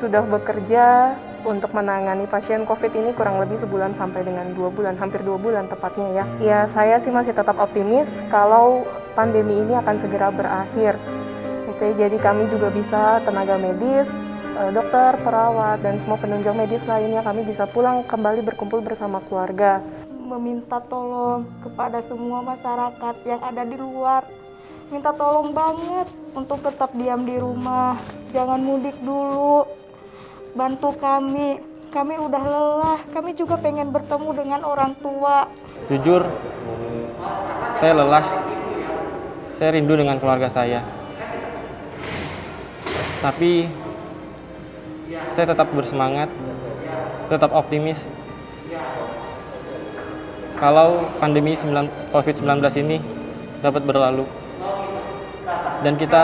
sudah bekerja untuk menangani pasien COVID ini kurang lebih sebulan sampai dengan 2 bulan, hampir 2 bulan tepatnya ya. Ya, saya sih masih tetap optimis kalau pandemi ini akan segera berakhir. Jadi kami juga bisa, tenaga medis, dokter, perawat, dan semua penunjang medis lainnya, kami bisa pulang kembali berkumpul bersama keluarga. Meminta tolong kepada semua masyarakat yang ada di luar. Minta tolong banget untuk tetap diam di rumah. Jangan mudik dulu. Bantu kami udah lelah. Kami juga pengen bertemu dengan orang tua. Jujur, saya lelah. Saya rindu dengan keluarga saya. Tapi saya tetap bersemangat, tetap optimis. Kalau pandemi COVID-19 ini dapat berlalu dan kita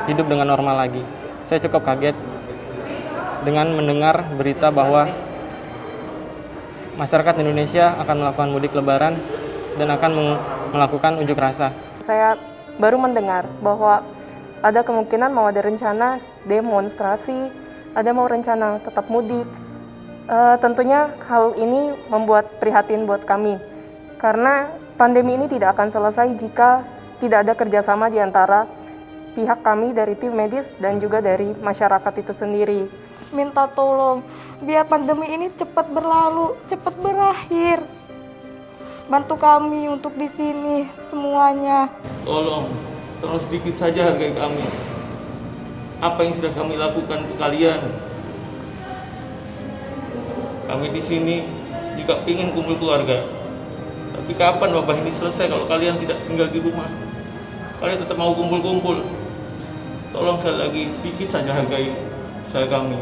hidup dengan normal lagi. Saya cukup kaget dengan mendengar berita bahwa masyarakat Indonesia akan melakukan mudik lebaran dan akan melakukan unjuk rasa. Saya baru mendengar bahwa ada kemungkinan mau ada rencana demonstrasi, ada mau rencana tetap mudik. Tentunya hal ini membuat prihatin buat kami, karena pandemi ini tidak akan selesai jika tidak ada kerjasama di antara pihak kami dari tim medis dan juga dari masyarakat itu sendiri. Minta tolong, biar pandemi ini cepat berlalu, cepat berakhir. Bantu kami untuk di sini semuanya. Tolong sedikit saja hargai kami. Apa yang sudah kami lakukan untuk kalian? Kami di sini juga ingin kumpul keluarga. Tapi kapan wabah ini selesai kalau kalian tidak tinggal di rumah? Kalian tetap mau kumpul-kumpul. Tolong sekali lagi sedikit saja hargai saya kami.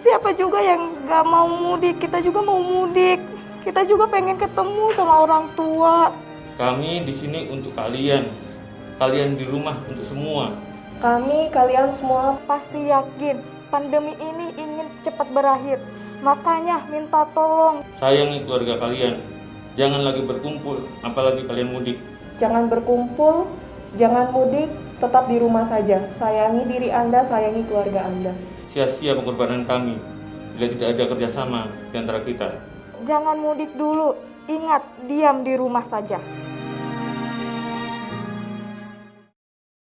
Siapa juga yang gak mau mudik? Kita juga mau mudik. Kita juga pengen ketemu sama orang tua. Kami di sini untuk kalian. Kalian di rumah untuk semua. Kami, kalian semua Pasti yakin pandemi ini ingin cepat berakhir. Makanya minta tolong. Sayangi keluarga kalian. Jangan lagi berkumpul, apalagi kalian mudik. jangan berkumpul, jangan mudik, tetap di rumah saja. Sayangi diri Anda, sayangi keluarga Anda. Sia-sia pengorbanan kami bila tidak ada kerjasama di antara kita. Jangan mudik dulu. Ingat, diam di rumah saja.